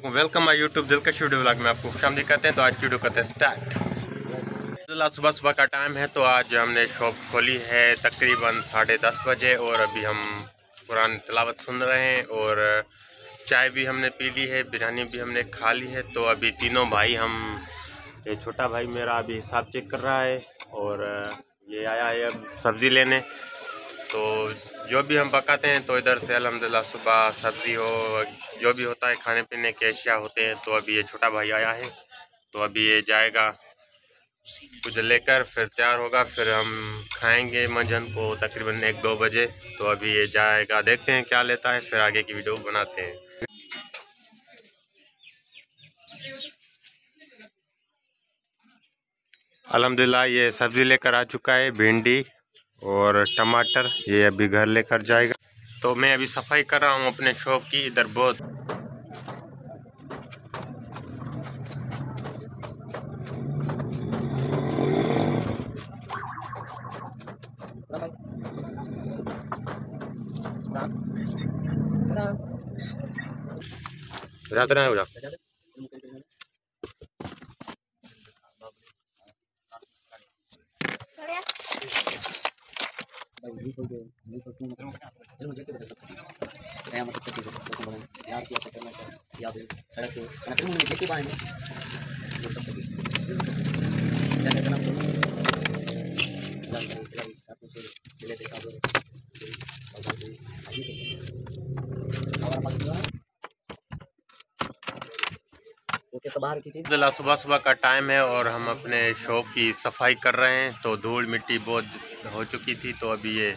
Welcome my YouTube दिलकश video vlog में आपको खुशामदीद कहते हैं। तो आज की वीडियो करते हैं स्टार्ट। सुबह सुबह का टाइम है, तो आज हमने शॉप खोली है तकरीबन 10:30 बजे और अभी हम कुरान तिलावत सुन रहे हैं और चाय भी हमने पी ली है, बिरयानी भी हमने खा ली है। तो अभी तीनों भाई ये छोटा भाई मेरा अभी हिसाब चेक कर रहा है और ये आया है अब सब्ज़ी लेने। तो जो भी हम पकाते हैं तो इधर से अल्हम्दुलिल्लाह सुबह सब्ज़ी हो जो भी होता है खाने पीने के अशिया होते हैं। तो अभी ये छोटा भाई आया है, तो अभी ये जाएगा कुछ लेकर, फिर तैयार होगा, फिर हम खाएंगे मंझंद को तकरीबन 1-2 बजे। तो अभी ये जाएगा, देखते हैं क्या लेता है, फिर आगे की वीडियो बनाते हैं। अल्हम्दुलिल्लाह ये सब्ज़ी लेकर आ चुका है, भिंडी और टमाटर, ये अभी घर लेकर जाएगा। तो मैं अभी सफाई कर रहा हूँ अपने शॉप की। इधर बहुत सुबह सुबह का टाइम है और हम अपने शॉप की सफाई कर रहे हैं। तो धूल मिट्टी बहुत हो चुकी थी, तो अभी ये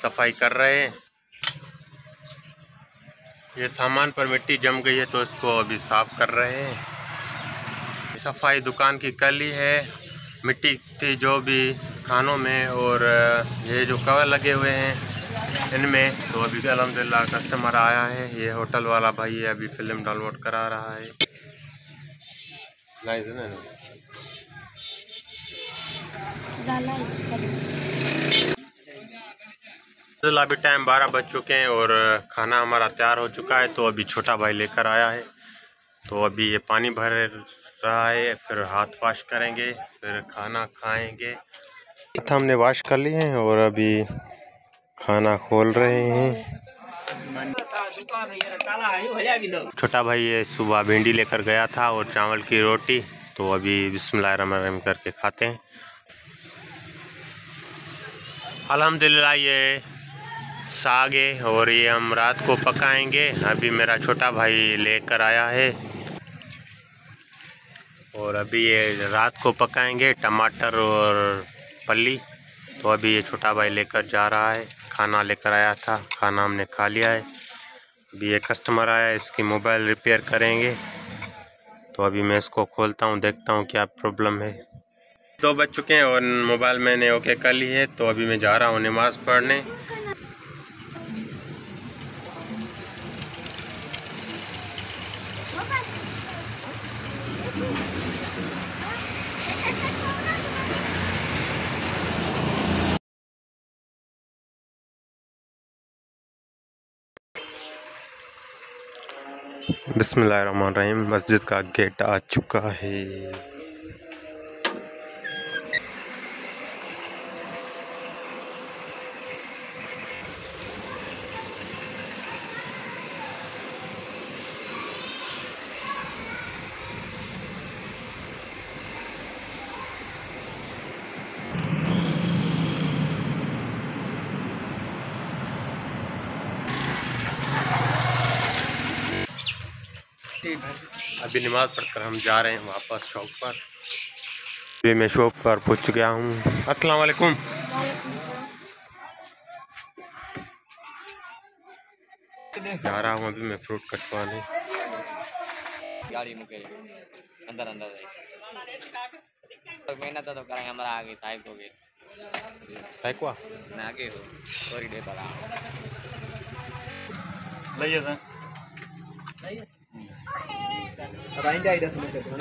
सफाई कर रहे हैं। ये सामान पर मिट्टी जम गई है, तो इसको अभी साफ कर रहे हैं। सफाई दुकान की कर ली है, मिट्टी थी जो भी खानों में और ये जो कवर लगे हुए हैं इनमें। तो अभी अल्हम्दुलिल्लाह कस्टमर आया है, ये होटल वाला भाई है, अभी फिल्म डाउनलोड करा रहा है। अभी टाइम 12 बज चुके हैं और खाना हमारा तैयार हो चुका है। तो अभी छोटा भाई लेकर आया है, तो अभी ये पानी भर रहा है, फिर हाथ वॉश करेंगे, फिर खाना खाएंगे। हमने वॉश कर लिए हैं और अभी खाना खोल रहे हैं। छोटा भाई ये सुबह भिंडी लेकर गया था और चावल की रोटी। तो अभी बिस्मिल्लाहिर्रहमानिर्रहीम करके खाते हैं। अल्हम्दुलिल्लाह ये साग है और ये हम रात को पकाएंगे। अभी मेरा छोटा भाई लेकर आया है और अभी ये रात को पकाएंगे टमाटर और फली। तो अभी ये छोटा भाई लेकर जा रहा है, खाना लेकर आया था, खाना हमने खा लिया है। अभी ये कस्टमर आया, इसकी मोबाइल रिपेयर करेंगे। तो अभी मैं इसको खोलता हूँ, देखता हूँ क्या प्रॉब्लम है। 2 बज चुके हैं और मोबाइल मैंने ओके कर ली है। तो अभी मैं जा रहा हूँ नमाज़ पढ़ने। बिस्मिल्लाहिर्रहमानिर्रहीम, मस्जिद का गेट आ चुका है। अभी नमाज पढ़कर हम जा रहे हैं वापस शॉप पर। अभी मैं शॉप पर पहुंच गया हूँ। अस्सलाम वालेकुम। जा रहा हूँ अभी मैं फ्रूट कटवाने। गाड़ी मुके अंदर अंदर तो मेहनत तो करेंगे हमारा आगे साहिब हो गए साइको ना आगे हो सॉरी दे पड़ा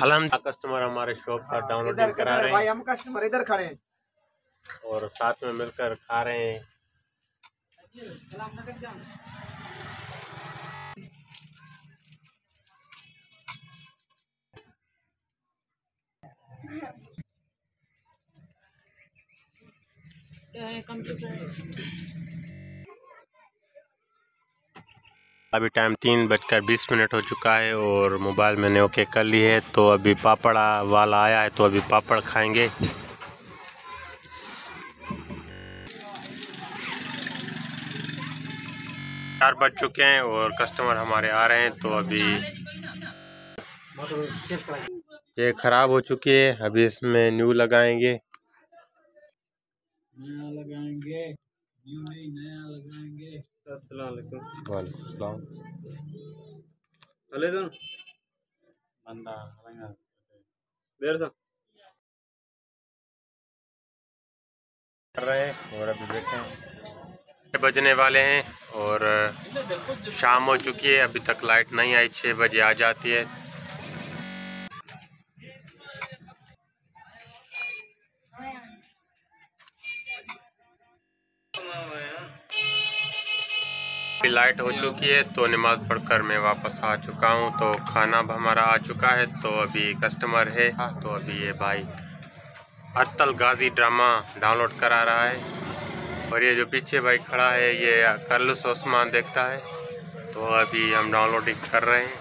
अलहमदुलिल्लाह कस्टमर हमारे शॉप पर डाउनलोडिंग करा रहे भाई, हैं हम कस्टमर इधर खड़े हैं। और साथ में मिलकर खा रहे हैं। अभी टाइम 3:20 हो चुका है और मोबाइल मैंने ओके कर ली है। तो अभी पापड़ा वाला आया है तो अभी पापड़ खाएंगे। 4 बज चुके हैं और कस्टमर हमारे आ रहे हैं। तो अभी ये ख़राब हो चुकी है, अभी इसमें न्यू लगाएंगे। न्यू नहीं, नया लगाएंगे। अस्सलाम वालेकुम। वालेकुम सलाम। चले जाओ बंदा देर से कर रहे हैं और अभी बैठे हैं। बजने वाले हैं और शाम हो चुकी है, अभी तक लाइट नहीं आई। 6 बजे आ जाती है। लाइट हो चुकी है तो नमाज़ पढ़कर मैं वापस आ चुका हूँ। तो खाना भी हमारा आ चुका है। तो अभी कस्टमर है, तो अभी ये भाई अरतल गाजी ड्रामा डाउनलोड करा रहा है और ये जो पीछे भाई खड़ा है ये कर्लुस ओस्मान देखता है। तो अभी हम डाउनलोडिंग कर रहे हैं।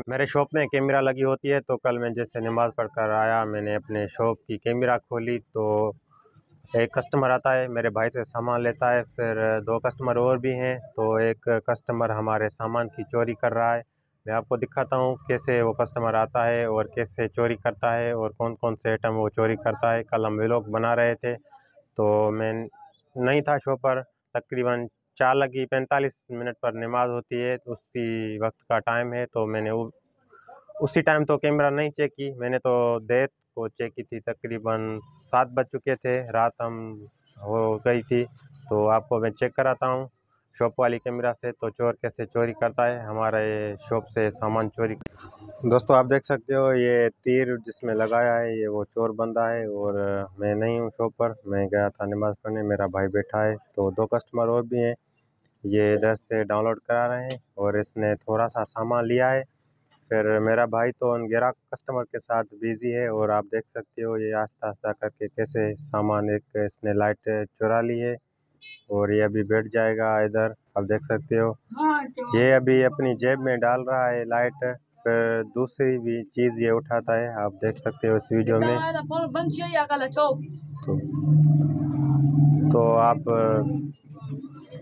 मेरे शॉप में कैमरा लगी होती है तो कल मैं जैसे नमाज़ पढ़कर आया, मैंने अपने शॉप की कैमरा खोली तो एक कस्टमर आता है, मेरे भाई से सामान लेता है। फिर 2 कस्टमर और भी हैं। तो एक कस्टमर हमारे सामान की चोरी कर रहा है। मैं आपको दिखाता हूँ कैसे वो कस्टमर आता है और कैसे चोरी करता है और कौन कौन से आइटम वो चोरी करता है। कल हम व्लॉग बना रहे थे तो मैं नहीं था शॉप पर। तकरीबन 4:45 पर नमाज़ होती है, उसी वक्त का टाइम है। तो मैंने उसी टाइम तो कैमरा नहीं चेक की, मैंने तो देर को चेक की थी। तकरीबन 7 बज चुके थे, रात हम हो गई थी। तो आपको मैं चेक कराता हूँ शॉप वाली कैमरा से तो चोर कैसे चोरी करता है, हमारे शॉप से सामान चोरी। दोस्तों आप देख सकते हो ये तीर जिसमें लगाया है ये वो चोर बंदा है और मैं नहीं हूँ शॉप पर, मैं गया था नमाज़ पढ़ने, मेरा भाई बैठा है। तो 2 कस्टमर और भी हैं, ये इधर से डाउनलोड करा रहे हैं और इसने थोड़ा सा सामान लिया है। फिर मेरा भाई तो उन 11 कस्टमर के साथ बिज़ी है और आप देख सकते हो ये आस्ता-आस्ता करके कैसे सामान एक इसने लाइट चुरा ली है और ये अभी बैठ जाएगा इधर। आप देख सकते हो ये अभी अपनी जेब में डाल रहा है लाइट, फिर दूसरी भी चीज़ ये उठाता है, आप देख सकते हो इस वीडियो में। तो आप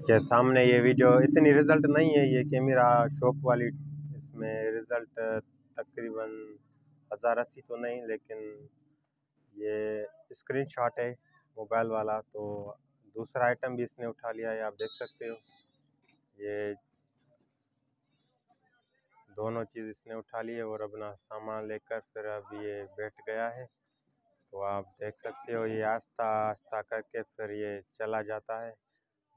के सामने ये वीडियो इतनी रिज़ल्ट नहीं है, ये कैमरा शॉप वाली इसमें रिज़ल्ट तकरीबन 1080 तो नहीं, लेकिन ये स्क्रीनशॉट है मोबाइल वाला। तो दूसरा आइटम भी इसने उठा लिया है, आप देख सकते हो ये दोनों चीज़ इसने उठा ली है और अपना सामान लेकर फिर अब ये बैठ गया है। तो आप देख सकते हो ये आस्ता आस्ता करके फिर ये चला जाता है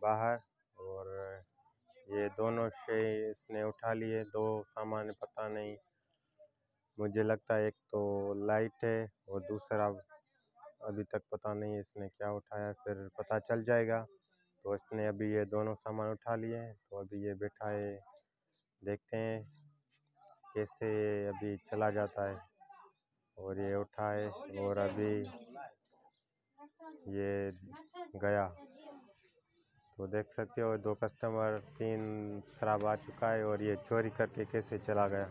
बाहर और ये दोनों शे इसने उठा लिए। 2 सामान पता नहीं, मुझे लगता है एक तो लाइट है और दूसरा अभी तक पता नहीं इसने क्या उठाया, फिर पता चल जाएगा। तो इसने अभी ये दोनों सामान उठा लिए हैं तो अभी ये बैठा है, देखते हैं कैसे अभी चला जाता है। और ये उठा है और अभी ये गया। तो देख सकते हो 2 कस्टमर 3 शराब आ चुका है और ये चोरी करके कैसे चला गया।